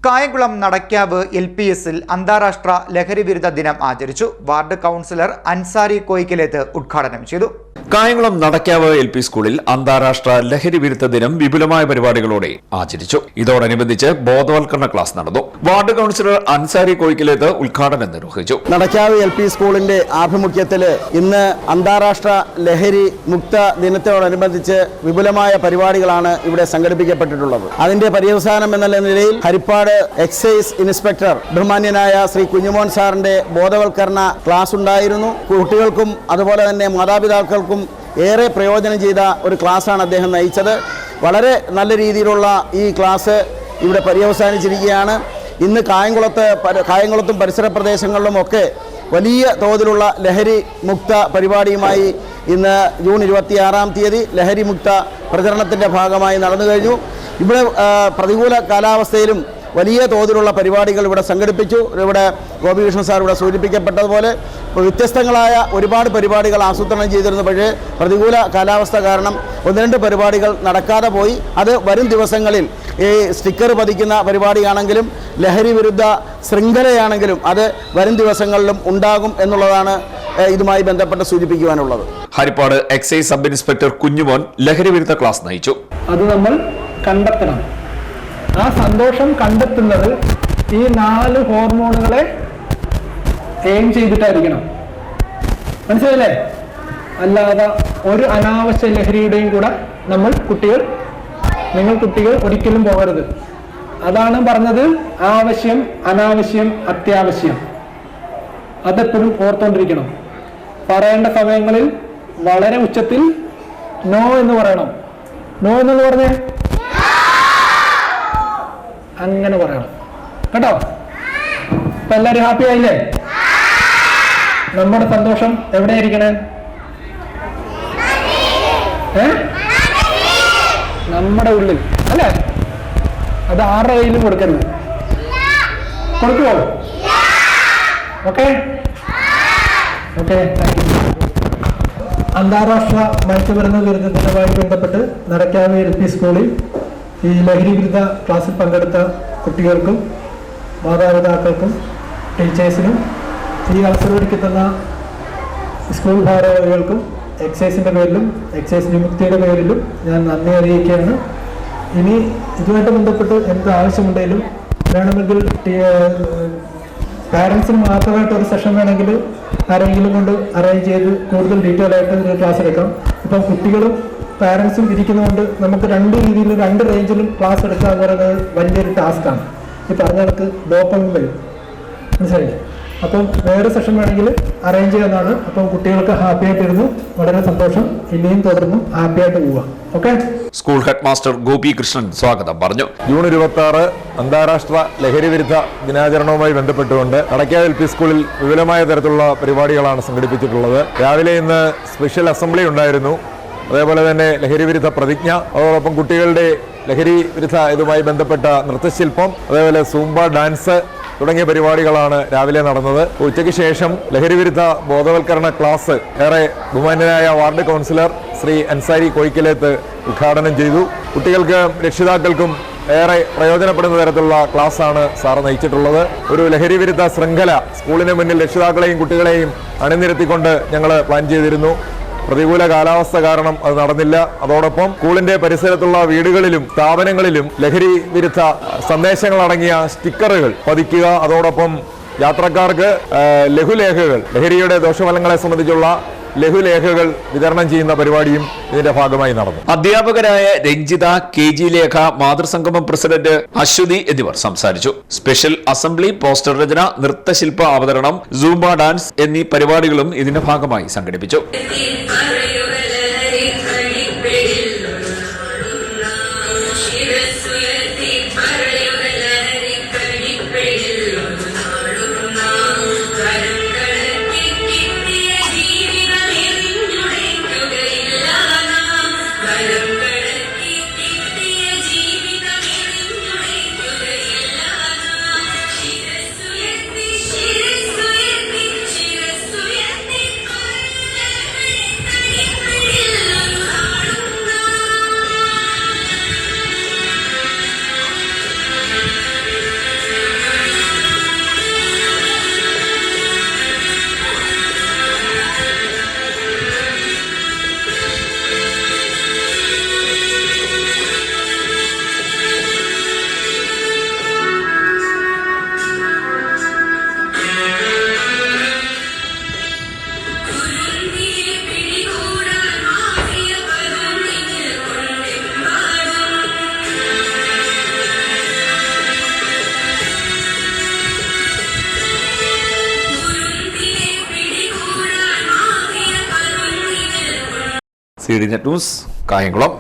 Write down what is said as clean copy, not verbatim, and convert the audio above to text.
കായംകുളം നടക്കാവ് LPSൽ അന്താരാഷ്ട്ര ലഹരി വിരുദ്ധ ദിനം ആചരിച്ചു. വാർഡ് കൗൺസിലർ അൻസാരി കോയിക്കലേത്ത് ഉദ്ഘാടനം ചെയ്തു. കായംകുളം നടക്കാവ് LP സ്കൂളിൽ അന്താരാഷ്ട്ര ലഹരി വിരുദ്ധ ദിനം വിപുലമായ പരിപാടികളോടെ ആചരിച്ചു. ഇതോടനുബന്ധിച്ച് ബോധവൽക്കരണ ക്ലാസ് നടന്നു. വാർഡ് കൗൺസിലർ അൻസാരി കോയിക്കലേത്ത് ഉദ്ഘാടനം നിർവഹിച്ചു. നടക്കാവ് LP സ്കൂളിന്റെ ആഭിമുഖ്യത്തിൽ ഇന്ന് അന്താരാഷ്ട്ര ലഹരി മുക്ത ദിനത്തോടനുബന്ധിച്ച് വിപുലമായ പരിപാടികളാണ് ഇവിടെ സംഘടിപ്പിക്കപ്പെട്ടിട്ടുള്ളത്. അതിന്റെ പര്യവസാനം എന്ന നിലയിൽ ഹരിപ്പാട് എക്സൈസ് ഇൻസ്പെക്ടർ ബഹുമാന്യനായ ശ്രീ കുഞ്ഞുമോൻ സാറിന്റെ ബോധവൽക്കരണ ക്ലാസ് ഉണ്ടായിരുന്നു. കുട്ടികൾക്കും അതുപോലെ തന്നെ മാതാപിതാക്കൾക്കും ഏറെ പ്രയോജനം ചെയ്ത ഒരു ക്ലാസ്സാണ് അദ്ദേഹം നയിച്ചത്. വളരെ നല്ല രീതിയിലുള്ള ഈ ക്ലാസ് ഇവിടെ പര്യവസാനിച്ചിരിക്കുകയാണ്. ഇന്ന് കായംകുളത്തും പരിസര പ്രദേശങ്ങളിലുമൊക്കെ വലിയ തോതിലുള്ള ലഹരി മുക്ത പരിപാടിയുമായി ഇന്ന് ജൂൺ 26-ാം തീയതി ലഹരി മുക്ത പ്രചരണത്തിൻ്റെ ഭാഗമായി നടന്നു കഴിഞ്ഞു. ഇവിടെ പ്രതികൂല കാലാവസ്ഥയിലും വലിയ തോതിലുള്ള പരിപാടികൾ ഇവിടെ സംഘടിപ്പിച്ചു. ഇവിടെ ഗോപികൃഷ്ണൻ സാർ ഇവിടെ സൂചിപ്പിക്കപ്പെട്ടതുപോലെ വ്യത്യസ്തങ്ങളായ ഒരുപാട് പരിപാടികൾ ആസൂത്രണം ചെയ്തിരുന്നു. പക്ഷേ പ്രതികൂല കാലാവസ്ഥ കാരണം 1-2 പരിപാടികൾ നടക്കാതെ പോയി. അത് വരും ദിവസങ്ങളിൽ ഈ സ്റ്റിക്കർ പതിക്കുന്ന പരിപാടിയാണെങ്കിലും ലഹരി വിരുദ്ധ ശൃംഖലയാണെങ്കിലും അത് വരും ദിവസങ്ങളിലും ഉണ്ടാകും എന്നുള്ളതാണ് ഇതുമായി ബന്ധപ്പെട്ട് സൂചിപ്പിക്കുവാനുള്ളത്. Haripad excise sub inspector Kunjumon ലഹരി വിരുദ്ധ ക്ലാസ് നയിച്ചു. അത് നമ്മൾ കണ്ടെത്തണം. ആ സന്തോഷം കണ്ടെത്തുന്നത് ഈ 4 ഹോർമോണുകളെ എയിം ചെയ്തിട്ടായിരിക്കണം. മനസ്സിലായില്ലേ? അല്ലാതെ ഒരു അനാവശ്യ ലഹരിയുടെയും കൂടെ നിങ്ങൾ കുട്ടികൾ ഒരിക്കലും പോകരുത്. അതാണ് പറഞ്ഞത്, ആവശ്യം, അനാവശ്യം, അത്യാവശ്യം. അതെപ്പോഴും ഓർത്തോണ്ടിരിക്കണം. പറയേണ്ട സമയങ്ങളിൽ വളരെ ഉച്ചത്തിൽ നോ എന്ന് പറയണം. നോ എന്ന് പറഞ്ഞേ അങ്ങനെ പറയണം കേട്ടോ. ഇപ്പൊ എല്ലാവരും ഹാപ്പി ആയില്ലേ? നമ്മുടെ സന്തോഷം എവിടെയായിരിക്കണേ? നമ്മുടെ ഉള്ളിൽ അല്ലേ? അത് ആരുടെ കയ്യിലും കൊടുക്കരുത്. കൊടുക്കുമോ? Okay okay. അന്താരാഷ്ട്ര മയക്കുമരുന്ന് വിരുദ്ധ ദിനവുമായി ബന്ധപ്പെട്ട് നടക്കാവ് LP സ്കൂളിൽ ഈ ലഹരി വിരുദ്ധ ക്ലാസ്സിൽ പങ്കെടുത്ത കുട്ടികൾക്കും മാതാപിതാക്കൾക്കും ടീച്ചേഴ്സിനും ഈ അവസരമൊരുക്കി തന്ന സ്കൂൾ ഭാരവാഹികൾക്കും എക്സൈസിൻ്റെ പേരിലും എക്സൈസ് വിമുക്തിയുടെ പേരിലും ഞാൻ നന്ദി അറിയിക്കുകയാണ്. ഇനി ഇതുമായിട്ട് ബന്ധപ്പെട്ട് എന്ത് ആവശ്യമുണ്ടെങ്കിലും വേണമെങ്കിൽ പാരൻസിന് മാത്രമായിട്ട് ഒരു സെഷൻ വേണമെങ്കിൽ ആരെങ്കിലും കൊണ്ട് അറേഞ്ച് ചെയ്ത് കൂടുതൽ ഡീറ്റെയിൽ ആയിട്ട് ഒരു ക്ലാസ് എടുക്കാം. ഇപ്പം കുട്ടികളും പാരൻസും ഇരിക്കുന്നതുകൊണ്ട് നമുക്ക് 2 രീതിയിലും 2 റേഞ്ചിലും ക്ലാസ് എടുക്കുക എന്ന് പറയുന്നത് വലിയൊരു ടാസ്ക്കാണ്. ഈ പറഞ്ഞ കണക്ക് ഡോപ്പമിൻ വരും. മനസ്സിലായില്ലേ? അപ്പം വേറെ സെഷൻ വേണമെങ്കിൽ അറേഞ്ച് ചെയ്യാവുന്നതാണ്. അപ്പം കുട്ടികൾക്ക് ഹാപ്പി ആയിട്ടിരുന്നു. വളരെ സന്തോഷം. ഇനിയും തുടർന്നും ഹാപ്പി ആയിട്ട് പോവാം. Okay. School head master Gopikrishnan സ്വാഗതം പറഞ്ഞു. ജൂൺ 26 അന്താരാഷ്ട്ര ലഹരി വിരുദ്ധ ദിനാചരണവുമായി ബന്ധപ്പെട്ടുകൊണ്ട് നടക്കാവ് LP സ്കൂളിൽ വിപുലമായ തരത്തിലുള്ള പരിപാടികളാണ് സംഘടിപ്പിച്ചിട്ടുള്ളത്. രാവിലെ ഇന്ന് സ്പെഷ്യൽ അസംബ്ലി ഉണ്ടായിരുന്നു. അതേപോലെ തന്നെ ലഹരി വിരുദ്ധ പ്രതിജ്ഞ, അതോടൊപ്പം കുട്ടികളുടെ ലഹരി വിരുദ്ധ ഇതുമായി ബന്ധപ്പെട്ട നൃത്തശില്പം, അതേപോലെ സൂംബ ഡാൻസ് തുടങ്ങിയ പരിപാടികളാണ് രാവിലെ നടന്നത്. ഉച്ചയ്ക്ക് ശേഷം ലഹരി വിരുദ്ധ ബോധവൽക്കരണ ക്ലാസ് ഏറെ ബഹുമാന്യനായ വാർഡ് കൗൺസിലർ ശ്രീ അൻസാരി കോയിക്കലേത്ത് ഉദ്ഘാടനം ചെയ്തു. കുട്ടികൾക്കും രക്ഷിതാക്കൾക്കും ഏറെ പ്രയോജനപ്പെടുന്ന തരത്തിലുള്ള ക്ലാസ്സാണ് സാർ നയിച്ചിട്ടുള്ളത്. ഒരു ലഹരി വിരുദ്ധ ശൃംഖല സ്കൂളിന് മുന്നിൽ രക്ഷിതാക്കളെയും കുട്ടികളെയും അണിനിരത്തിക്കൊണ്ട് ഞങ്ങൾ പ്ലാൻ ചെയ്തിരുന്നു. പ്രതികൂല കാലാവസ്ഥ കാരണം അത് നടന്നില്ല. അതോടൊപ്പം സ്കൂളിന്റെ പരിസരത്തുള്ള വീടുകളിലും സ്ഥാപനങ്ങളിലും ലഹരി വിരുദ്ധ സന്ദേശങ്ങൾ അടങ്ങിയ സ്റ്റിക്കറുകൾ പതിക്കുക, അതോടൊപ്പം യാത്രക്കാർക്ക് ലഘുലേഖകൾ, ലഹരിയുടെ ദോഷഫലങ്ങളെ സംബന്ധിച്ചുള്ള ലഘുലേഖകൾ വിതരണം ചെയ്യുന്ന പരിപാടിയും ഇതിന്റെ ഭാഗമായി നടന്നു. അധ്യാപകരായ രഞ്ജിത, KG ലേഖ, മാതൃസംഗമം പ്രസിഡന്റ് അശ്വതി എന്നിവർ സംസാരിച്ചു. സ്പെഷ്യൽ അസംബ്ലി, പോസ്റ്റർ രചന, നൃത്തശില്പ അവതരണം, സൂംബ ഡാൻസ് എന്നീ പരിപാടികളും ഇതിന്റെ ഭാഗമായി സംഘടിപ്പിച്ചു. CD net news Kayamkulam.